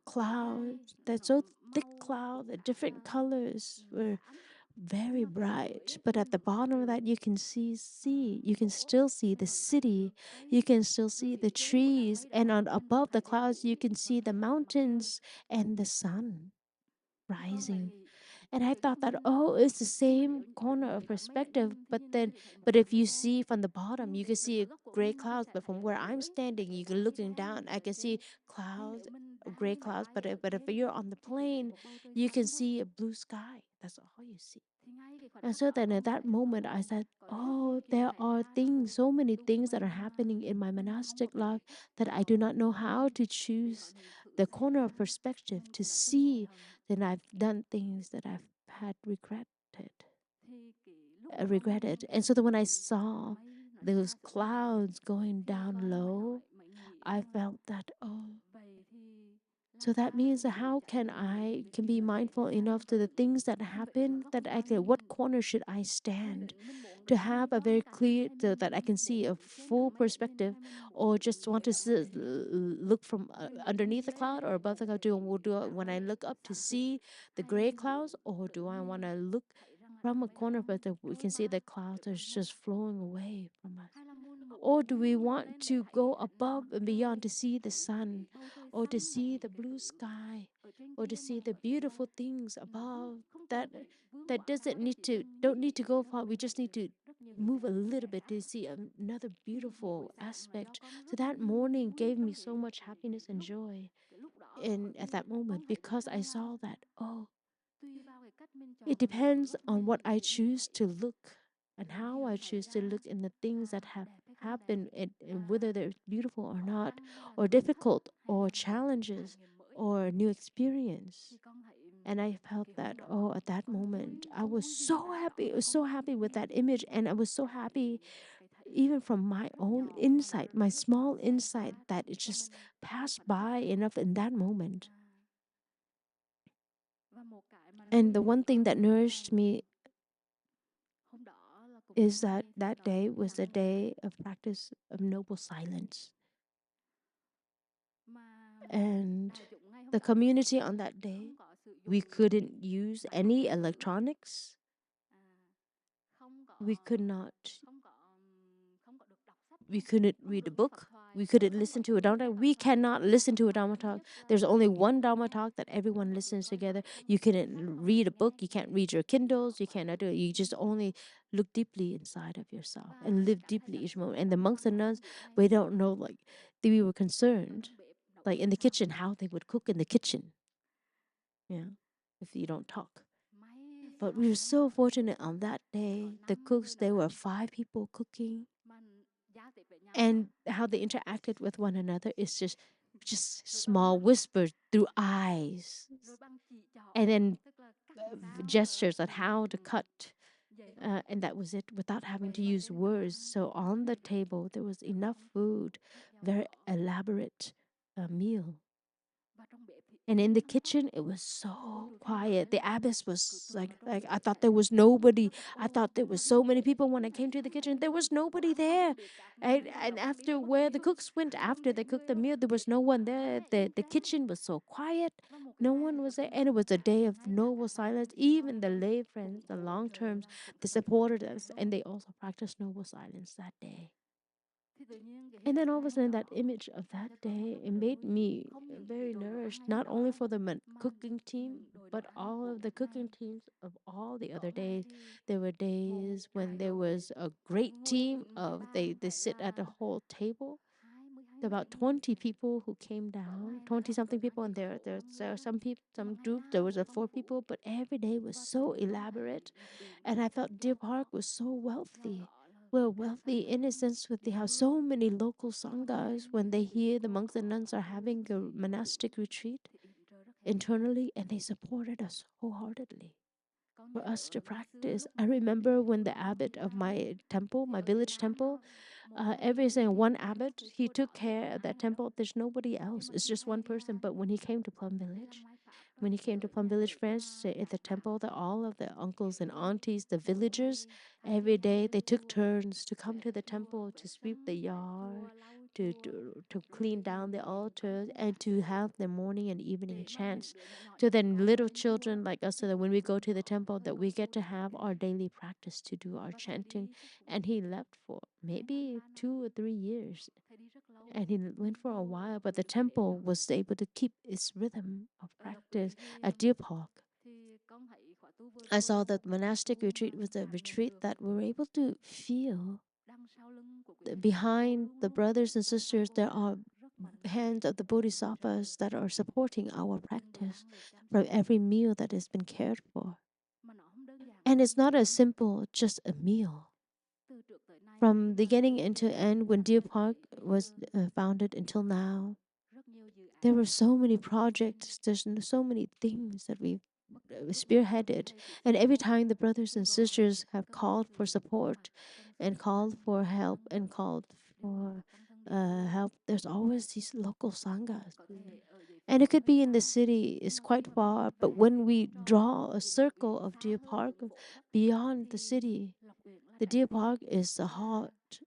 cloud, that so thick cloud, the different colors were very bright. But at the bottom of that, you can you can still see the city, you can still see the trees, and on above the clouds, you can see the mountains and the sun rising. And I thought that, oh, it's the same corner of perspective. But if you see from the bottom, you can see gray clouds. But from where I'm standing, you can looking down, I can see clouds, gray clouds. But if you're on the plane, you can see a blue sky. That's all you see. And so then at that moment, I said, oh, there are things, so many things that are happening in my monastic life that I do not know how to choose the corner of perspective to see that I've done things that I've had regretted. And so that when I saw those clouds going down low, I felt that, oh, so that means that how can I can be mindful enough to the things that happen that I can, what corner should I stand to have a very clear so that I can see a full perspective, or just want to look from underneath the cloud or above the cloud. Do I, when I look up to see the gray clouds, or do I want to look from a corner but that we can see the clouds are just flowing away from us? Or do we want to go above and beyond to see the sun, or to see the blue sky, or to see the beautiful things above that doesn't need to don't need to go far. We just need to move a little bit to see another beautiful aspect. So that morning gave me so much happiness and joy in at that moment, because I saw that, oh, it depends on what I choose to look and how I choose to look in the things that have happened, and whether they're beautiful or not, or difficult, or challenges, or new experience. And I felt that, oh, at that moment, I was so happy. I was so happy with that image. And I was so happy, even from my own insight, my small insight, that it just passed by enough in that moment. And the one thing that nourished me is that that day was the day of practice of noble silence. And the community on that day, we couldn't use any electronics. We could not, we couldn't read a book. We couldn't listen to a Dharma talk. We cannot listen to a Dharma talk. There's only one Dharma talk that everyone listens together. You couldn't read a book. You can't read your Kindles. You cannot do it. You just only look deeply inside of yourself and live deeply each moment. And the monks and nuns, we don't know, like, we were concerned, like in the kitchen, how they would cook in the kitchen. Yeah, if you don't talk. But we were so fortunate on that day. The cooks, there were 5 people cooking, and how they interacted with one another is just small whispers through eyes, and then gestures on how to cut, and that was it, without having to use words. So on the table there was enough food, very elaborate meal. And in the kitchen, it was so quiet. The abbess was like I thought there was nobody. I thought there was so many people when I came to the kitchen. There was nobody there. And after where the cooks went after they cooked the meal, there was no one there. The kitchen was so quiet. No one was there. And it was a day of noble silence. Even the lay friends, the long terms, they supported us, and they also practiced noble silence that day. And then all of a sudden, that image of that day, it made me very nourished, not only for the cooking team, but all of the cooking teams of all the other days. There were days when there was a great team of they sit at a whole table, about 20 people who came down, 20 something people, and there are some people, some groups, there was a 4 people, but every day was so elaborate. And I felt Deer Park was so wealthy. Well, wealthy in a sense, with they have so many local sanghas. When they hear the monks and nuns are having a monastic retreat internally, and they supported us wholeheartedly for us to practice. I remember when the abbot of my temple, my village temple, every single one abbot, he took care of that temple. There's nobody else. It's just one person. But when he came to Plum Village, when he came to Plum Village, France, at the temple, that all of the uncles and aunties, the villagers, every day they took turns to come to the temple to sweep the yard, to clean down the altars, and to have the morning and evening chants. So then little children like us, so that when we go to the temple, that we get to have our daily practice to do our chanting. And he left for maybe 2 or 3 years, and he went for a while, but the temple was able to keep its rhythm of practice. At Deer Park, I saw that monastic retreat was a retreat that we were able to feel that behind the brothers and sisters there are hands of the bodhisattvas that are supporting our practice from every meal that has been cared for. And it's not as simple just a meal. From beginning into end, when Deer Park was founded until now, there were so many projects, there's so many things that we spearheaded. And every time the brothers and sisters have called for support and called for help and called for help, there's always these local sanghas. And it could be in the city, it's quite far, but when we draw a circle of Deer Park beyond the city, the Deer Park is the heart,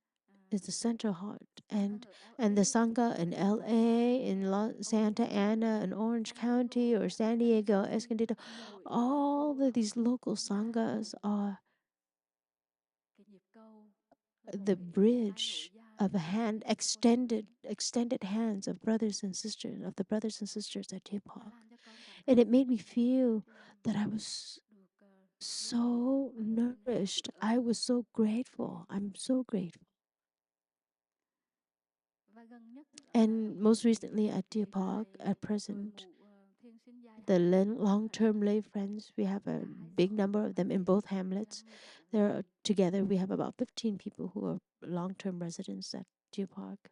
is the central heart. And the Sangha in LA, in Santa Ana, in Orange County, or San Diego, Escondido, all of these local Sanghas are the bridge of a hand, extended hands of brothers and sisters, of the brothers and sisters at Deer Park. And it made me feel that I was so nourished. I was so grateful. I'm so grateful. And most recently at Deer Park, at present, the long term lay friends, we have a big number of them in both hamlets. They're together, we have about 15 people who are long term residents at Deer Park,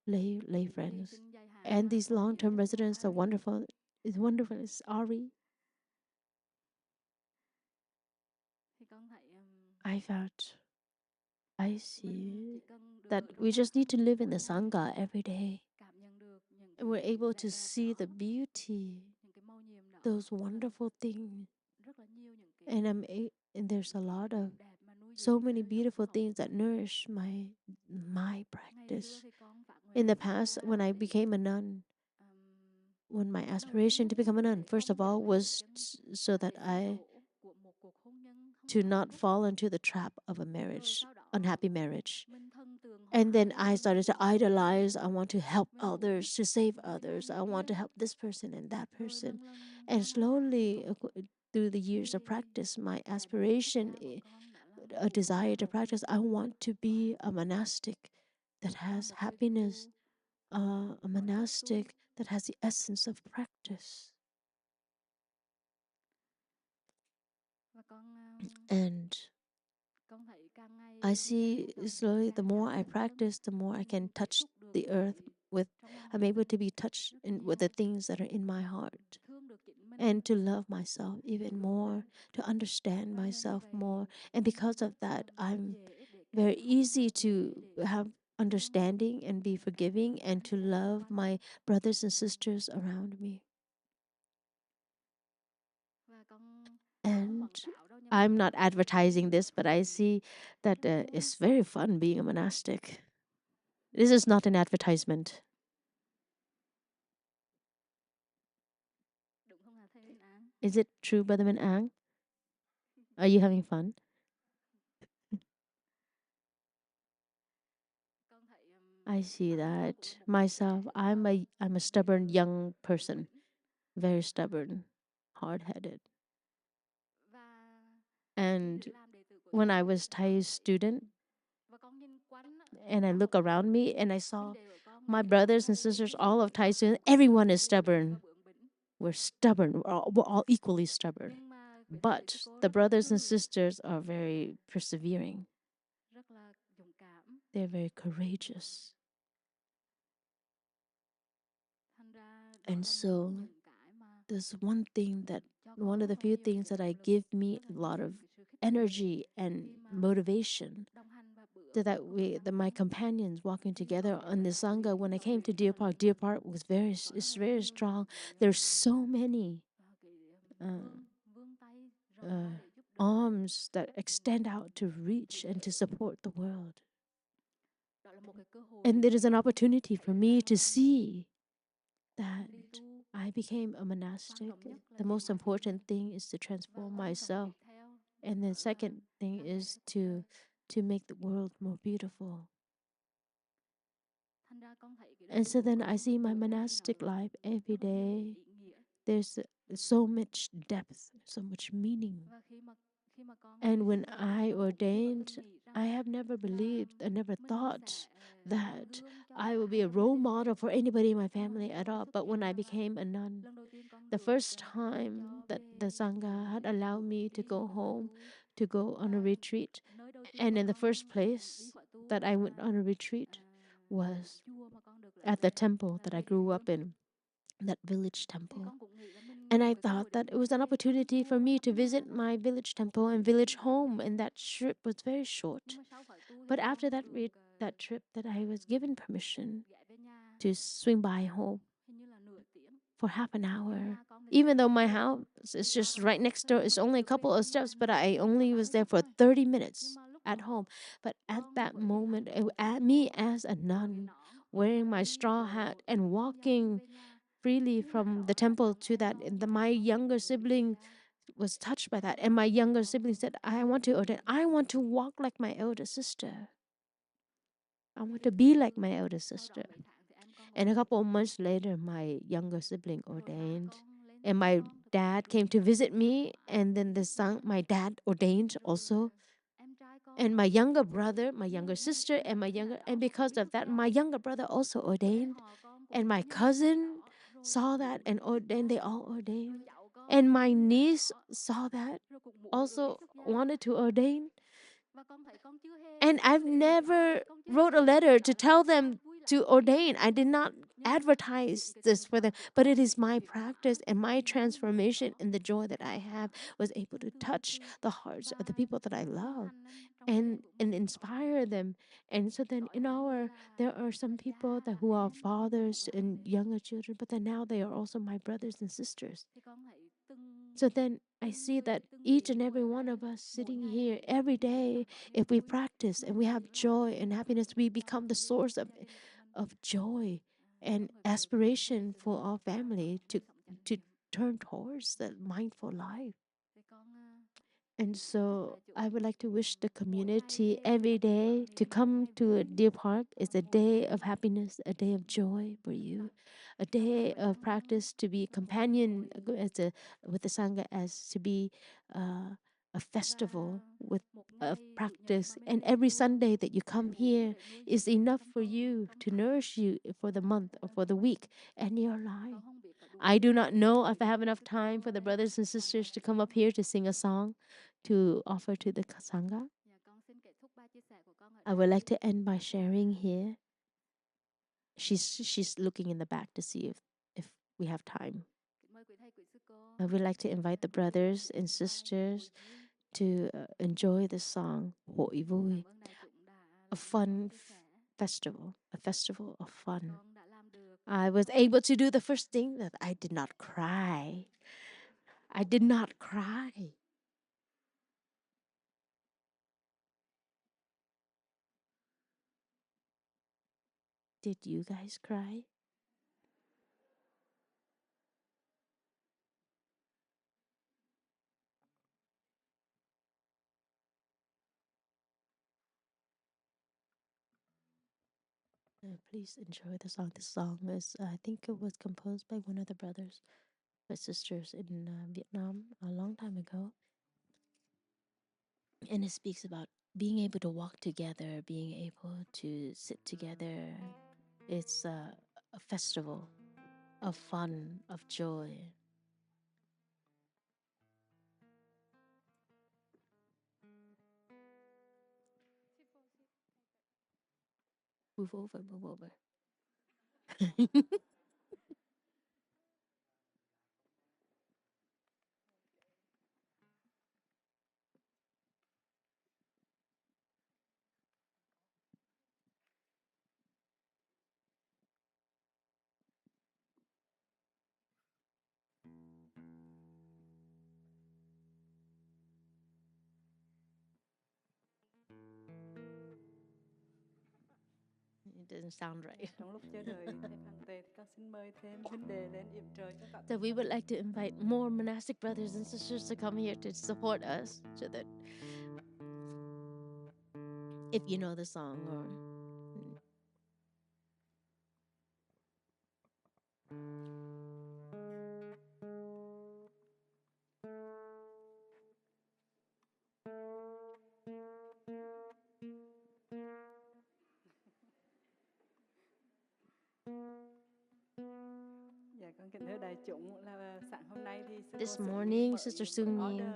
lay friends. And these long term residents are wonderful. It's wonderful. It's Ari. I felt, I see that we just need to live in the Sangha every day. And we're able to see the beauty, those wonderful things. And and there's a lot of so many beautiful things that nourish my practice. In the past, when I became a nun, when my aspiration to become a nun, first of all, was so that I to not fall into the trap of a marriage, unhappy marriage. And then I started to idolize. I want to help others, to save others. I want to help this person and that person. And slowly, through the years of practice, my aspiration, a desire to practice, I want to be a monastic that has happiness, a monastic that has the essence of practice. And I see slowly, the more I practice, the more I can touch the earth with, I'm able to be touched with the things that are in my heart, and to love myself even more, to understand myself more. And because of that, I'm very easy to have understanding and be forgiving and to love my brothers and sisters around me. And I'm not advertising this, but I see that it's very fun being a monastic. This is not an advertisement. Is it true, Brother Min Ang? Are you having fun? I see that myself. I'm a stubborn young person, very stubborn, hard headed. And when I was Thai's student, and I look around me and I saw my brothers and sisters, all of Thai students, everyone is stubborn. We're stubborn. We're all equally stubborn. But the brothers and sisters are very persevering. They're very courageous. And so there's one of the few things that I give me a lot of energy and motivation, so that my companions walking together on the sangha. When I came to Deer Park was is very strong. There's so many uh, uh, arms that extend out to reach and to support the world. And it is an opportunity for me to see that I became a monastic. The most important thing is to transform myself. And the second thing is to make the world more beautiful. And so then I see my monastic life every day. There's so much depth, so much meaning. And when I ordained, I have never believed and never thought that I will be a role model for anybody in my family at all. But when I became a nun, the first time that the Sangha had allowed me to go home, to go on a retreat, and in the first place that I went on a retreat was at the temple that I grew up in, that village temple. And I thought that it was an opportunity for me to visit my village temple and village home, and that trip was very short. But after that trip, that I was given permission to swing by home for half an hour. Even though my house is just right next door, it's only a couple of steps, but I only was there for 30 minutes at home. But at that moment, at me as a nun, wearing my straw hat and walking freely from the temple to that, my younger sibling was touched by that. And my younger sibling said, I want to ordain. I want to walk like my elder sister. I want to be like my elder sister. And a couple of months later, my younger sibling ordained. And my dad came to visit me. And then my dad ordained also. And my younger brother, my younger sister, and because of that, my younger brother also ordained. And my cousin saw that and ordained, they all ordained. And my niece saw that, also wanted to ordain. And I've never wrote a letter to tell them to ordain. I did not advertise this for them, but it is my practice and my transformation and the joy that I have was able to touch the hearts of the people that I love and inspire them. And so then there are some people that who are fathers and younger children, but then now they are also my brothers and sisters. So then I see that each and every one of us sitting here every day, if we practice and we have joy and happiness, we become the source of joy and aspiration for our family to turn towards the mindful life. And so I would like to wish the community every day to come to a Deer Park is a day of happiness, a day of joy for you, a day of practice to be a companion with the Sangha, as to be a festival with a practice. And every Sunday that you come here is enough for you to nourish you for the month or for the week and your life. I do not know if I have enough time for the brothers and sisters to come up here to sing a song to offer to the Sangha. I would like to end by sharing here. She's looking in the back to see if we have time. I would like to invite the brothers and sisters to enjoy the song Hội Vui, a fun festival, a festival of fun. I was able to do the first thing that I did not cry. I did not cry. Did you guys cry? Please enjoy the song. This song is, I think it was composed by one of the brothers, my sisters in Vietnam a long time ago. And it speaks about being able to walk together, being able to sit together. It's a festival of fun, of joy. Move over, move over. It doesn't sound right. So we would like to invite more monastic brothers and sisters to come here to support us, so that if you know the song or This morning, Sister Xuong Nghiem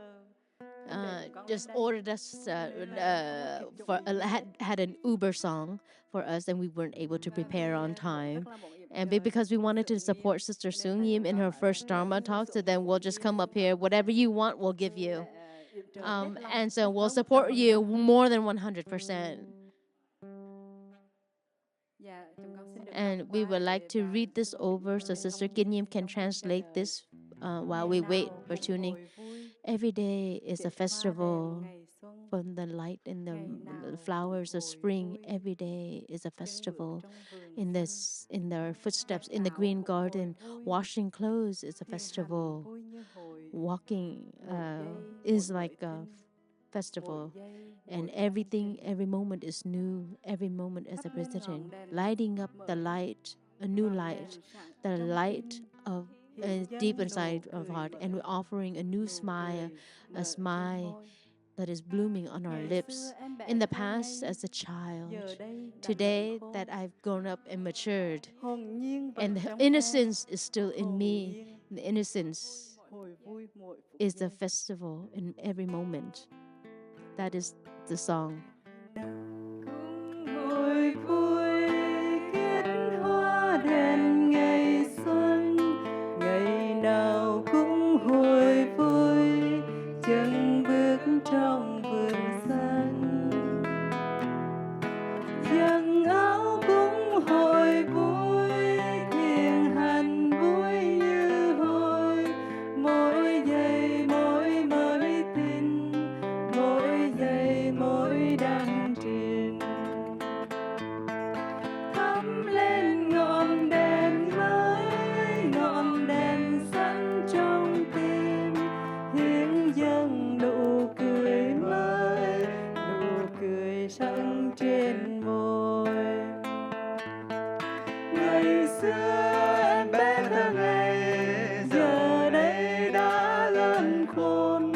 just ordered us had an Uber song for us, and we weren't able to prepare on time. And because we wanted to support Sister Xuong Nghiem in her first Dharma talk, so then we'll just come up here, whatever you want, we'll give you. And so we'll support you more than 100%. And we would like to read this over so Sister Nghiem Nghiem can translate this while we wait for tuning. Every day is a festival. From the light in the flowers of spring, every day is a festival. In their footsteps in the green garden, washing clothes is a festival. Walking is like a festival, and every moment is new. Every moment is a visiting, lighting up the light, a new light, the light of deep inside of heart, and we're offering a new smile, a smile that is blooming on our lips. In the past, as a child, today that I've grown up and matured, and the innocence is still in me. The innocence is the festival in every moment. That is the song. Hồi vui kết hoa đèn ngày xuân, ngày nào cũng hồi vui, chân bước trong vườn xanh. Dần áo cũng hồi vui, thiền hành vui như hồi, mỗi giây mỗi mới tin, mỗi giây mỗi đăng truyền. Thắp lên ngọn đèn mới, ngọn đèn sáng trong tim, hiến dâng nụ cười mới, nụ cười sáng trên môi. Ngày xưa em bé thơ ngây, giờ đây đã lớn khôn,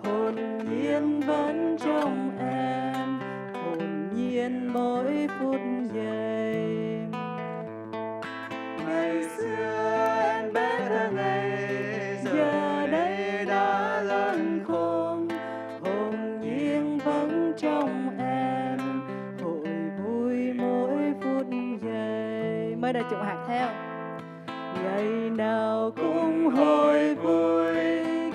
hồn nhiên vẫn trong em, hồn nhiên mỗi phút giây. Ngày xưa em bé thơ ngây, giờ đây đã lớn khôn, hồn nhiên vẫn trong em, hội vui mỗi phút giây. Mới đây chụp hạt theo. Ngày nào cũng hồi vui,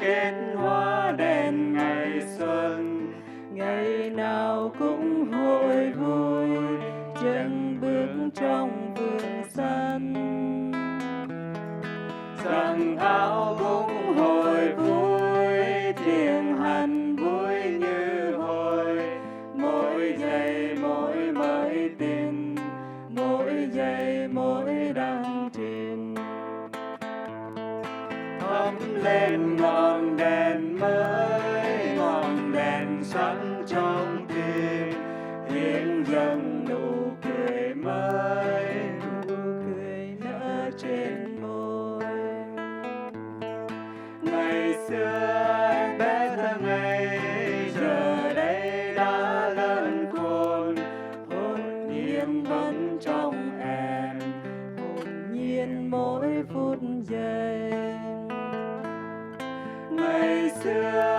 kết hoa đèn ngày xuân, ngày nào cũng hồi vui, chân bước trong vườn xanh. Rằng áo cũng hồi vui, thiền hành vui như hồi, mỗi giây mỗi mới tin, mỗi giây mỗi đăng truyền. Thắp lên ngọn đèn mới, ngọn đèn sáng trong tim, hiến dâng nụ cười mới, nụ cười nở trên môi. Ngày xưa em bé thơ ngây, giờ đây đã lớn khôn, hồn nhiên vẫn trong em, hồn nhiên mỗi phút giây. Ngày xưa